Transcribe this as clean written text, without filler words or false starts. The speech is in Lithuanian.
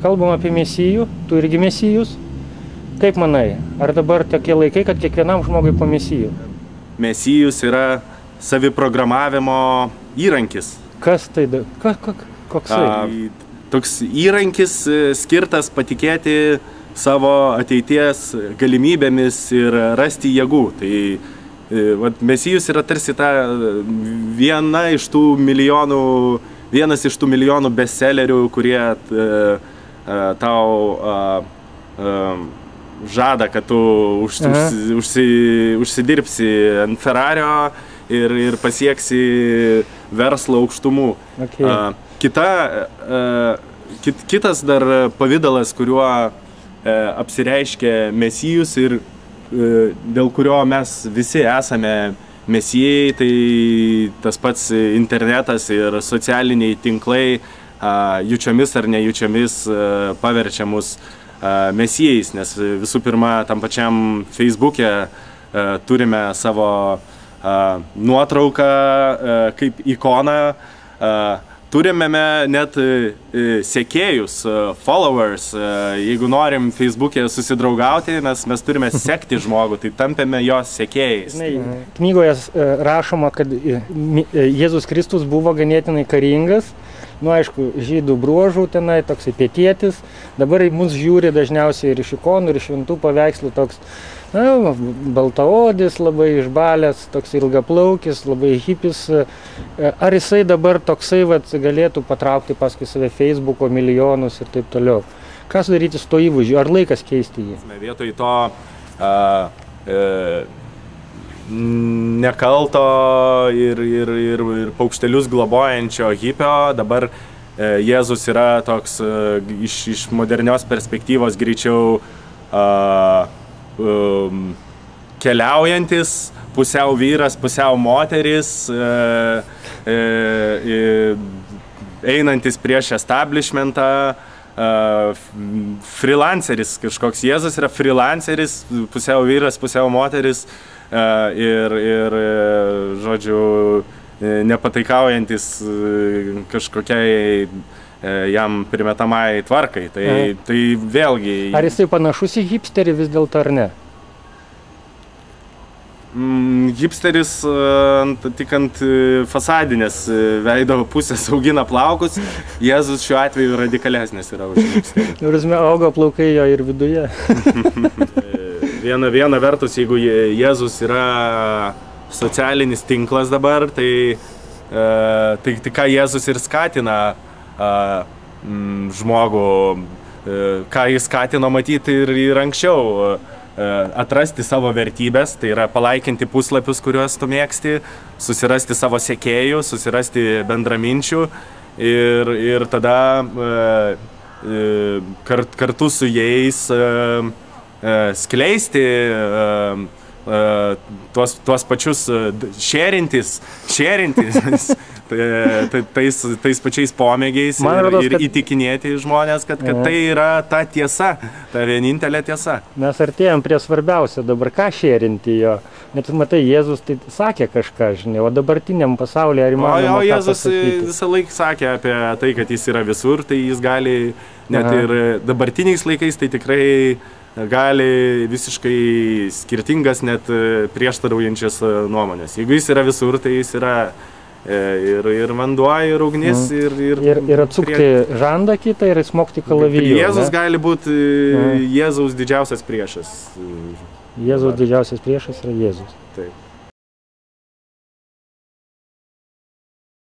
Kalbam apie mesijų, tu irgi mesijus. Kaip manai, ar dabar tokie laikai, kad kiekvienam žmogui po mesijų? Mesijus yra saviprogramavimo įrankis. Kas tai? Koksai? Toks įrankis skirtas patikėti savo ateities galimybėmis ir rasti jėgų. Tai mesijus yra tarsi vienas iš tų milijonų bestsellerių, kurie tau žada, kad tu užsidirbsi ant Ferrario ir pasieksi verslo aukštumų. Kitas dar pavidalas, kuriuo apsireiškia mesijus ir dėl kurio mes visi esame mesijai, tai tas pats internetas ir socialiniai tinklai jučiomis ar nejučiomis paverčia mus mesijais, nes visų pirma, tam pačiam Facebook'e turime savo nuotrauką kaip ikoną, turime net sekėjus, followers. Jeigu norim Facebook'e susidraugauti, mes turime sekti žmogų, tai tampame jos sekėjais. Knygoje rašoma, kad Jėzus Kristus buvo ganėtinai karingas. Nu, aišku, žydų bruožų tenai, toksai pietietis. Dabar mus žiūri dažniausiai ir iš ikonų, ir iš šventų paveikslų toks, baltaodis, labai išbalęs, toks ilgaplaukis, labai hipis. Ar jisai dabar toksai galėtų patraukti paskui save Facebooko milijonus ir taip toliau? Ką sudaryti su to įvaizdžiu? Ar laikas keisti jį? Vietoj to nekalto ir paukštelius globojančio hipio, dabar Jėzus yra toks iš modernios perspektyvos greičiau keliaujantis, pusiau vyras, pusiau moteris, einantis prieš establishmentą, freelanceris kažkoks. Jėzus yra freelanceris, pusiau vyras, pusiau moteris ir žodžiu, nepataikaujantis kažkokiai jam primetamai tvarkai. Tai vėlgi... Ar jisai panašus į hipsterį vis dėlto ar ne? Hipsteris tik ant fasadinės veido pusės augina plaukus. Jėzus šiuo atveju radikalesnis yra už hipsterį. Nurasme, augo plaukai jo ir viduje. Viena vertus, jeigu Jėzus yra socialinis tinklas dabar, tai ką Jėzus ir skatina žmogų, ką jis skatino matyti ir anksčiau, atrasti savo vertybės, tai yra palaikinti puslapius, kuriuos tu mėgsti, susirasti savo sekėjų, susirasti bendraminčių ir tada kartu su jais skleisti tuos pačius šėrintis tais pačiais pomėgiais ir įtikinėti žmonės, kad tai yra ta tiesa, ta vienintelė tiesa. Mes artėjom prie svarbiausio dabar, ką šėrinti jo. Net matai, Jėzus tai sakė kažką, žinai, o dabartiniam pasaulyje ar įmanoma ką Jėzus pasakyti? Visą laiką sakė apie tai, kad jis yra visur, tai jis gali net ir dabartiniais laikais, tai tikrai gali visiškai skirtingas, net prieštaraujančias nuomonės. Jeigu jis yra visur, tai jis yra ir vanduo, ir ugnis, ir atsukti žandą kitą ir smogti kalaviju. Jėzus gali būti Jėzaus didžiausias priešas. Jėzaus didžiausias priešas yra Jėzus. Taip.